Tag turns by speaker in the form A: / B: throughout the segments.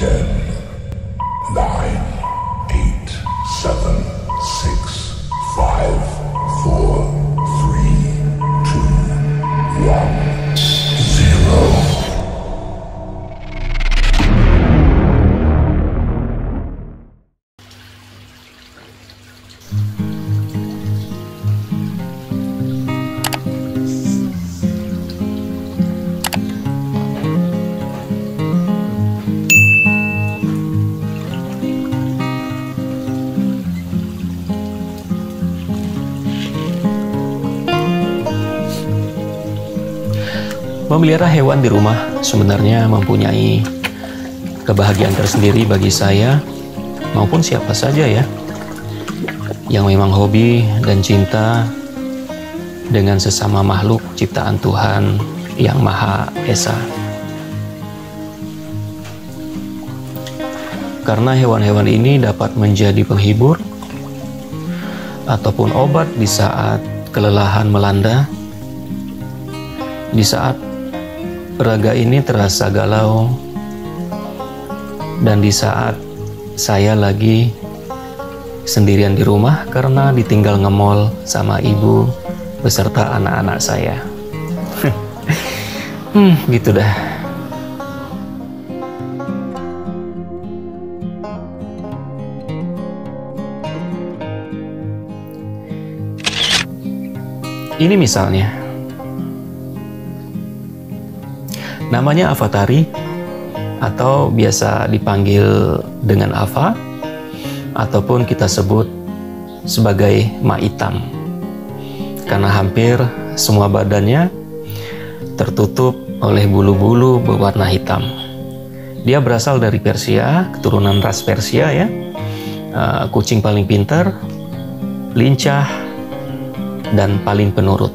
A: 10, 9, 8, 7, 6, 5, 4, 3, 2, 1, 0.
B: Memelihara hewan di rumah sebenarnya mempunyai kebahagiaan tersendiri bagi saya maupun siapa saja ya yang memang hobi dan cinta dengan sesama makhluk ciptaan Tuhan yang Maha Esa. Karena hewan-hewan ini dapat menjadi penghibur ataupun obat di saat kelelahan melanda, di saat raga ini terasa galau, dan di saat saya lagi sendirian di rumah karena ditinggal nge-mall sama ibu beserta anak-anak saya. Gitu dah. Ini misalnya namanya Avatari, atau biasa dipanggil dengan Ava, ataupun kita sebut sebagai Ma Hitam, karena hampir semua badannya tertutup oleh bulu-bulu berwarna hitam. Dia berasal dari Persia, keturunan ras Persia ya, kucing paling pintar, lincah, dan paling penurut.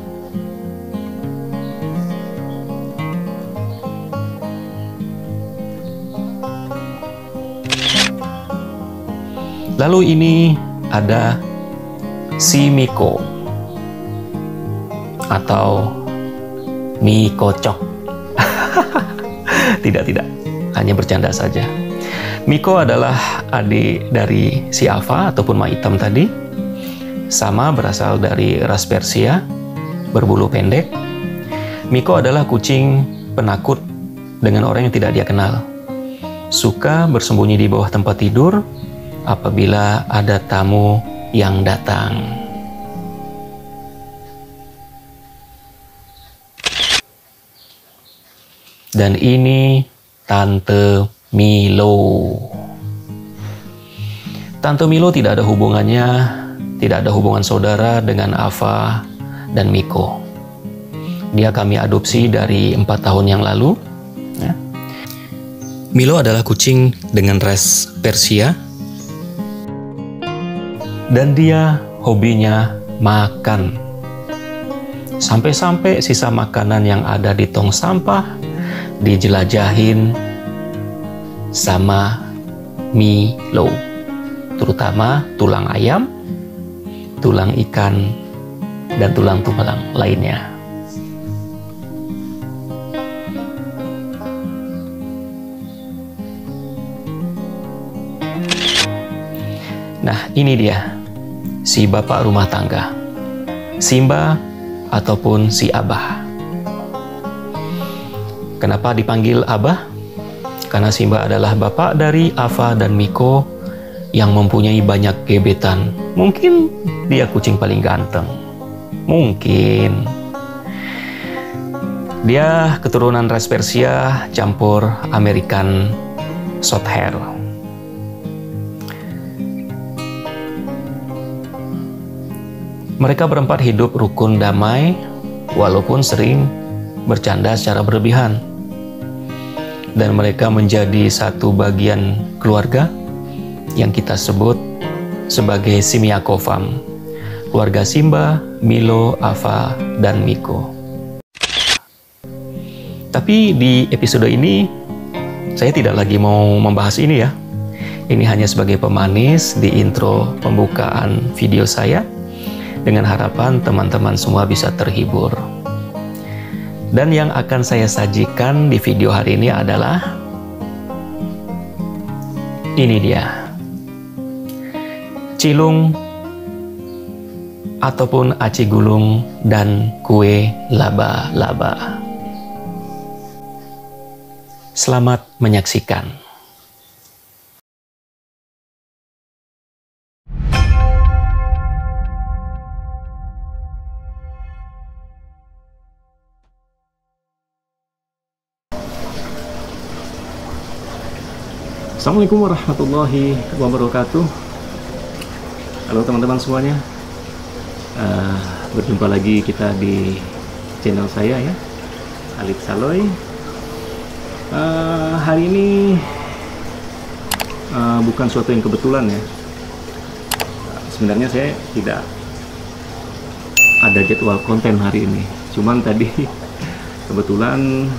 B: Lalu ini ada si Miko atau mie kocok. Tidak, hanya bercanda saja. Miko adalah adik dari si Ava ataupun Ma Hitam tadi. Sama berasal dari ras Persia, berbulu pendek. Miko adalah kucing penakut dengan orang yang tidak dia kenal. Suka bersembunyi di bawah tempat tidur apabila ada tamu yang datang. Dan ini Tante Milo. Tante Milo tidak ada hubungan saudara dengan Ava dan Miko. Dia kami adopsi dari 4 tahun yang lalu. Milo adalah kucing dengan ras Persia. Dan dia hobinya makan. Sampai-sampai sisa makanan yang ada di tong sampah dijelajahin sama Milo. Terutama tulang ayam, tulang ikan, dan tulang-tulang lainnya. Nah, ini dia si bapak rumah tangga, Simba ataupun si Abah. Kenapa dipanggil Abah? Karena Simba adalah bapak dari Ava dan Miko yang mempunyai banyak gebetan. Mungkin dia kucing paling ganteng. Mungkin. Dia keturunan ras Persia campur American Shorthair. Mereka berempat hidup rukun damai, walaupun sering bercanda secara berlebihan. Dan mereka menjadi satu bagian keluarga yang kita sebut sebagai Simiako Fam. Keluarga Simba, Milo, Ava, dan Miko. Tapi di episode ini, saya tidak lagi mau membahas ini ya. Ini hanya sebagai pemanis di intro pembukaan video saya, dengan harapan teman-teman semua bisa terhibur. Dan yang akan saya sajikan di video hari ini adalah Ini dia. Cilung ataupun aci gulung dan kue laba-laba. Selamat menyaksikan. Assalamualaikum warahmatullahi wabarakatuh. Halo teman-teman semuanya. Berjumpa lagi kita di channel saya ya, Alif Saloy. Hari ini bukan suatu yang kebetulan ya. Sebenarnya saya tidak ada jadwal konten hari ini. Cuman tadi kebetulan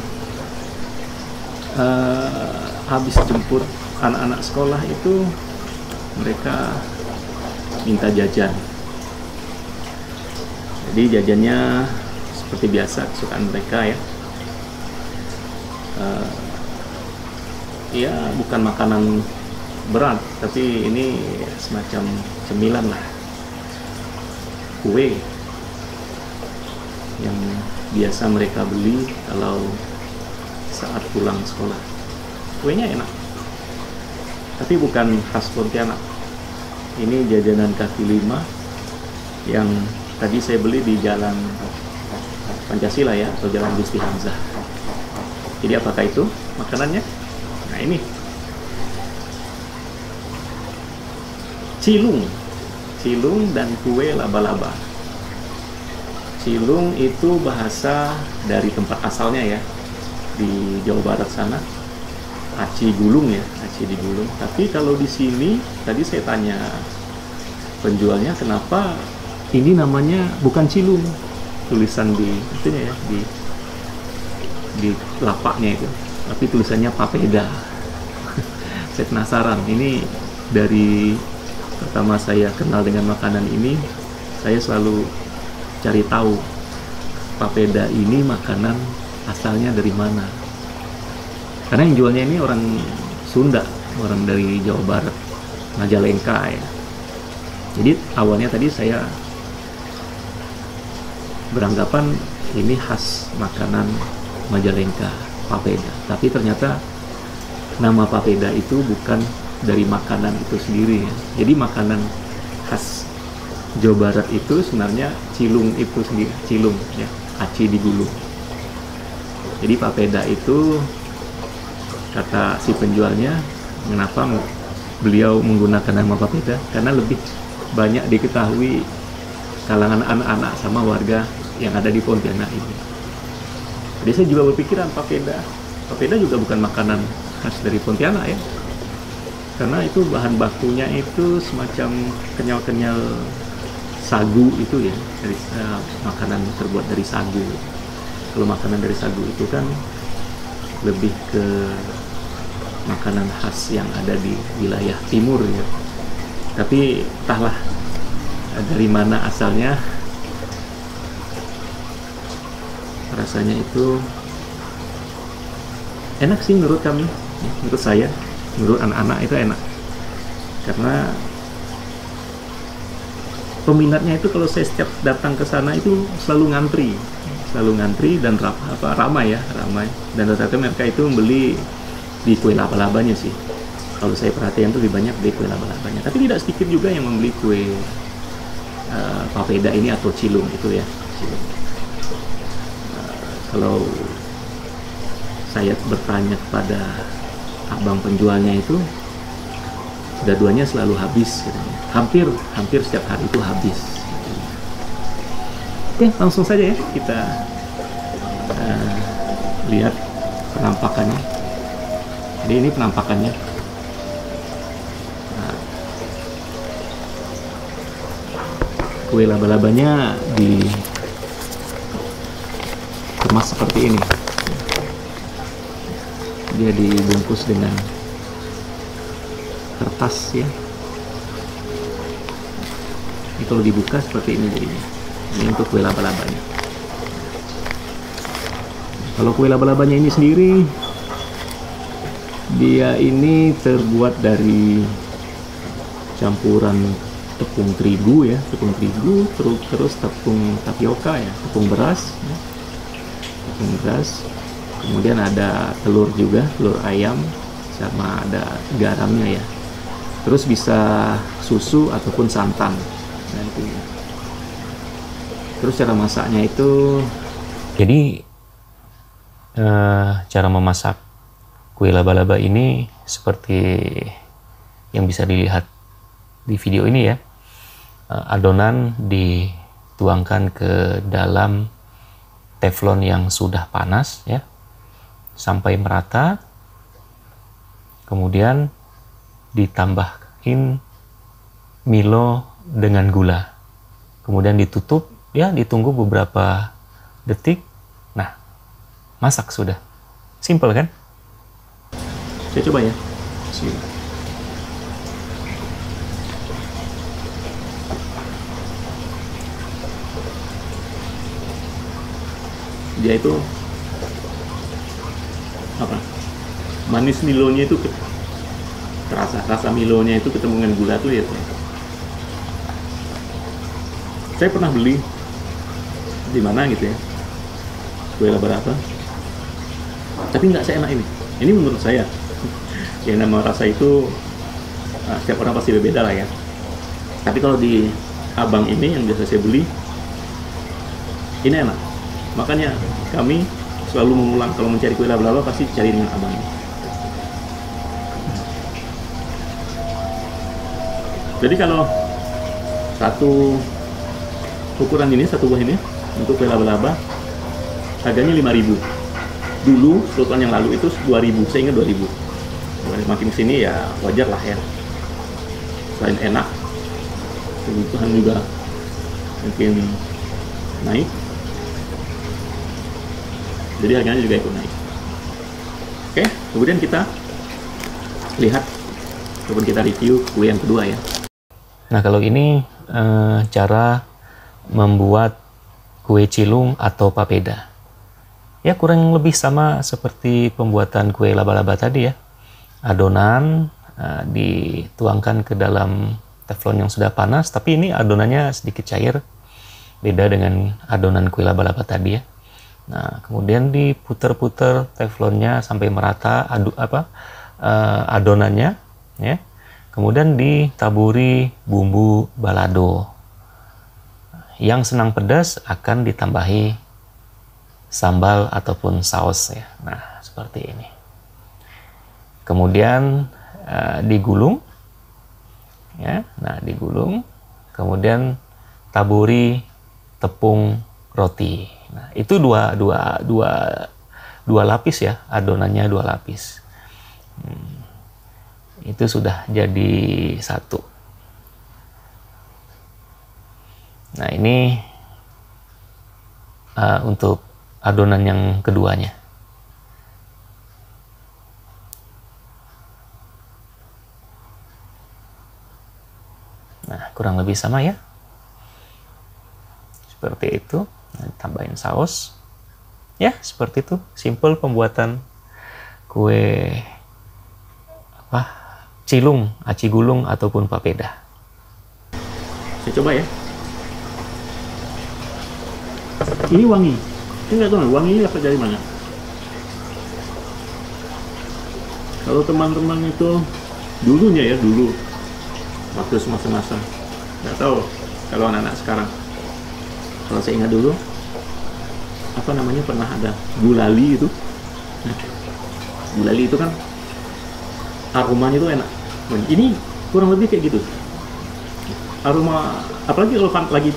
B: habis jemput anak-anak sekolah itu, mereka minta jajan. Jadi jajannya seperti biasa kesukaan mereka ya. Ya bukan makanan berat, tapi ini semacam cemilan lah, kue yang biasa mereka beli kalau saat pulang sekolah. Kuenya enak, tapi bukan khas Pontianak. Ini jajanan kaki lima yang tadi saya beli di Jalan Pancasila ya, atau Jalan Gusti Hamzah. Jadi apakah itu makanannya? Nah ini cilung dan kue laba-laba. Cilung itu bahasa dari tempat asalnya ya, di Jawa Barat sana. Aci gulung ya, aci digulung. Tapi kalau di sini tadi saya tanya penjualnya, kenapa ini namanya bukan cilung, tulisan di itunya ya, di lapaknya itu, tapi tulisannya papeda. Saya penasaran. Ini dari pertama saya kenal dengan makanan ini, saya selalu cari tahu papeda ini makanan asalnya dari mana. Karena yang jualnya ini orang Sunda, orang dari Jawa Barat, Majalengka ya. Jadi awalnya tadi saya beranggapan ini khas makanan Majalengka, papeda. Tapi ternyata nama papeda itu bukan dari makanan itu sendiri ya. Jadi makanan khas Jawa Barat itu sebenarnya cilung itu sendiri, cilung ya, aci digulung. Jadi papeda itu, kata si penjualnya, kenapa beliau menggunakan nama papeda? Karena lebih banyak diketahui kalangan anak-anak sama warga yang ada di Pontianak ini. Jadi saya juga berpikiran papeda juga bukan makanan khas dari Pontianak ya, karena itu bahan bakunya itu semacam kenyal-kenyal sagu itu ya, dari makanan terbuat dari sagu. Kalau makanan dari sagu itu kan lebih ke makanan khas yang ada di wilayah timur ya. Tapi entahlah dari mana asalnya, rasanya itu enak sih menurut kami, menurut saya, menurut anak-anak itu enak. Karena peminatnya itu kalau saya setiap datang ke sana itu selalu ngantri dan ramai. Dan rata-rata mereka itu membeli di kue laba-labanya sih. Kalau saya perhatian tuh lebih banyak beli kue laba-labanya. Tapi tidak sedikit juga yang membeli kue papeda ini atau cilung itu ya. Kalau saya bertanya kepada abang penjualnya itu, dua-duanya selalu habis katanya. Hampir setiap hari itu habis. Oke, langsung saja ya kita lihat penampakannya. Jadi ini penampakannya. Nah, kue laba-labanya dikemas seperti ini. Dia dibungkus dengan kertas ya. Ini kalau dibuka seperti ini jadinya. Ini untuk kue laba-labanya. Kalau kue laba-labanya ini sendiri Dia ini terbuat dari campuran tepung terigu ya, terus tepung tapioka ya, tepung beras, kemudian ada telur juga, telur ayam, sama ada garamnya ya. Terus bisa susu ataupun santan nantinya. Terus cara masaknya itu, jadi cara memasak kue laba-laba ini seperti yang bisa dilihat di video ini ya. Adonan dituangkan ke dalam teflon yang sudah panas ya, sampai merata. Kemudian ditambahin Milo dengan gula. Kemudian ditutup ya, ditunggu beberapa detik. Nah, masak sudah. Simple kan? Saya coba ya. Bismillah. Dia itu apa? Manis Milonya itu terasa, rasa Milonya itu ketemu dengan gula tuh ya. Saya pernah beli di mana gitu ya, kue laba-laba, tapi nggak seenak ini. Ini menurut saya. Yang nama rasa itu setiap orang pasti berbeda lah ya. Tapi kalau di abang ini yang biasa saya beli, ini enak. Makanya kami selalu mengulang kalau mencari kue laba-laba pasti cari dengan abang ini. Jadi kalau satu ukuran ini, satu buah ini untuk kue laba-laba harganya 5.000. Dulu tahun yang lalu itu 2.000, saya ingat 2.000. Makin sini ya wajar lah ya. Selain enak, kebutuhan juga mungkin naik, jadi harganya juga ikut naik. Oke, kemudian kita lihat ataupun kita review kue yang kedua ya. Nah, kalau ini cara membuat kue cilung atau papeda. Ya, kurang lebih sama seperti pembuatan kue laba-laba tadi ya. Adonan dituangkan ke dalam teflon yang sudah panas, tapi ini adonannya sedikit cair, beda dengan adonan kue laba-laba tadi ya. Nah, kemudian diputer-puter teflonnya sampai merata adonannya ya. Kemudian ditaburi bumbu balado. Yang senang pedas akan ditambahi sambal ataupun saus ya. Nah, seperti ini. Kemudian digulung ya. Nah, digulung, kemudian taburi tepung roti. Nah, itu dua lapis ya, adonannya 2 lapis. Itu sudah jadi satu. Nah, ini untuk adonan yang keduanya. Nah, kurang lebih sama ya. Seperti itu. Nah, tambahin saus. Ya, seperti itu. Simple pembuatan kue cilung, aci gulung ataupun papeda. Saya coba ya. Ini wangi. Saya nggak tahu wangi ini dapat dari mana. Kalau teman-teman itu dulunya ya, dulu waktu semasa-masa, nggak tahu kalau anak-anak sekarang. Kalau saya ingat dulu, apa namanya, pernah ada gulali itu. Nah, gulali itu kan aromanya itu enak. Ini kurang lebih kayak gitu. Aroma, apalagi kalau lagi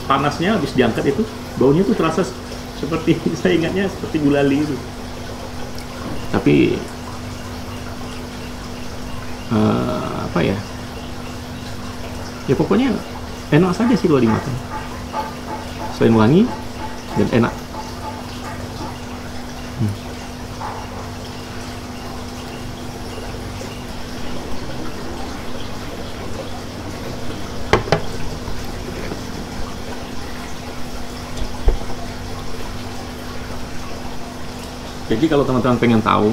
B: panasnya habis diangkat itu, baunya tuh terasa seperti, saya ingatnya seperti gulali itu. Tapi apa ya? Ya pokoknya enak saja sih kalau dimakan. Selain wangi dan enak. Jadi kalau teman-teman pengen tahu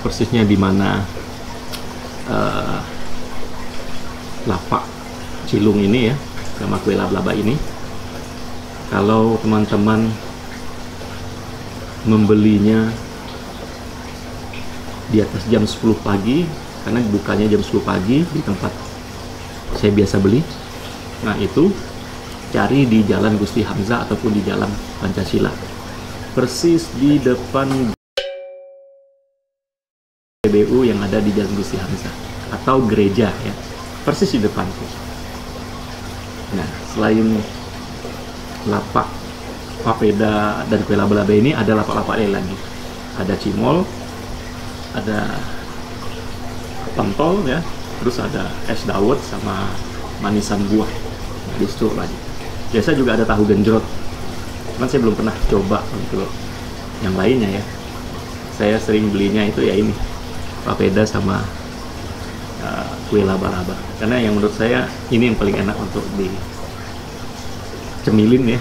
B: persisnya di mana lapak cilung ini ya, sama kue laba-laba ini. Kalau teman-teman membelinya di atas jam 10 pagi, karena bukanya jam 10 pagi di tempat saya biasa beli. Nah itu cari di Jalan Gusti Hamzah ataupun di Jalan Pancasila, persis di depan PBU yang ada di Jalan Gusti Hamzah atau gereja ya, persis di depan tuh. Nah, selain lapak papeda dan kue laba-laba ini, ada lapak-lapak lain lagi. Ada cimol, ada pentol ya, terus ada es dawet sama manisan buah. Nah, di situ lagi. Biasa juga ada tahu genjrot. Cuman saya belum pernah coba untuk yang lainnya ya. Saya sering belinya itu ya ini, papeda sama kue laba-laba, karena yang menurut saya ini yang paling enak untuk dicemilin ya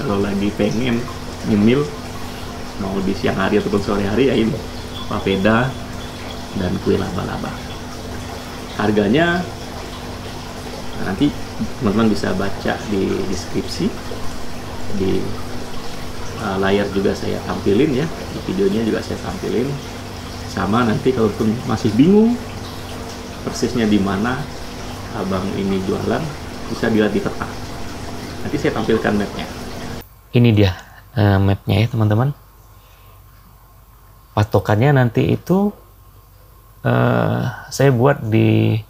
B: kalau lagi pengen nyemil, mau di siang hari ataupun sore hari ya ini papeda dan kue laba-laba. Harganya nanti teman-teman bisa baca di deskripsi, di layar juga saya tampilin ya, di videonya juga saya tampilin. Sama nanti kalaupun masih bingung persisnya di mana abang ini jualan, bisa dilihat di peta. Nanti saya tampilkan mapnya. Ini dia mapnya ya teman-teman. Patokannya nanti itu saya buat di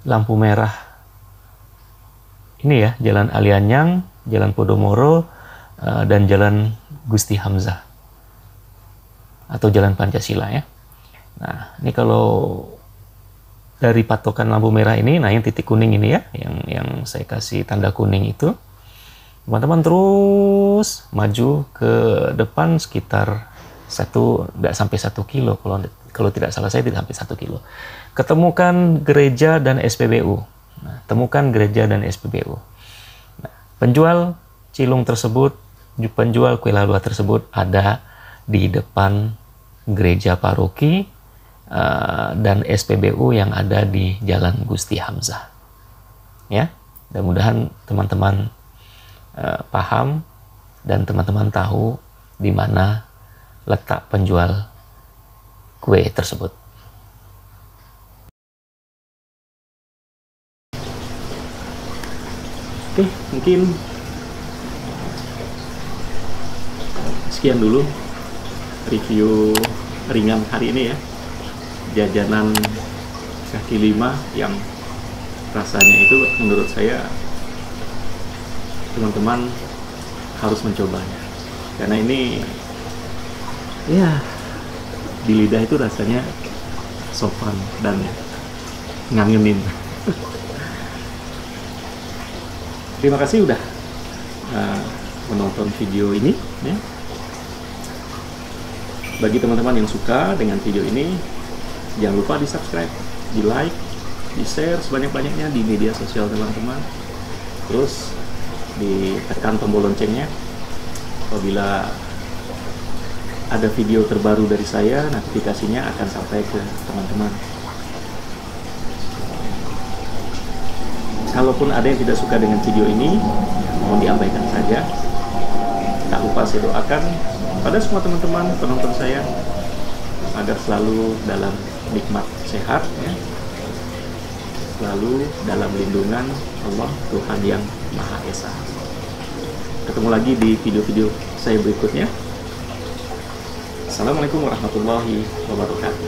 B: lampu merah ini ya, Jalan Alianyang, Jalan Podomoro, dan Jalan Gusti Hamzah atau Jalan Pancasila ya. Nah ini kalau dari patokan lampu merah ini, nah yang titik kuning ini ya, yang saya kasih tanda kuning itu, teman-teman terus maju ke depan sekitar nggak sampai 1 kilo, kalau tidak salah saya tidak sampai 1 kilo. Ketemukan gereja dan SPBU. Nah, temukan gereja dan SPBU. Nah, penjual cilung tersebut, penjual kue laba tersebut ada di depan gereja paroki dan SPBU yang ada di Jalan Gusti Hamzah. Ya, mudah-mudahan teman-teman paham dan teman-teman tahu di mana letak penjual kue tersebut. Oke, mungkin sekian dulu review ringan hari ini ya. Jajanan kaki lima yang rasanya itu menurut saya teman-teman harus mencobanya, karena ini ya di lidah itu rasanya sopan dan ngangenin. Terima kasih udah menonton video ini ya. Bagi teman-teman yang suka dengan video ini, jangan lupa di subscribe, di like, di share sebanyak-banyaknya di media sosial teman-teman. Terus ditekan tombol loncengnya apabila ada video terbaru dari saya, notifikasinya akan sampai ke teman-teman. Kalaupun ada yang tidak suka dengan video ini, mohon diabaikan saja. Tak lupa saya doakan pada semua teman-teman penonton saya agar selalu dalam nikmat sehat ya, selalu dalam lindungan Allah Tuhan yang Maha Esa. Ketemu lagi di video-video saya berikutnya. Assalamualaikum warahmatullahi wabarakatuh.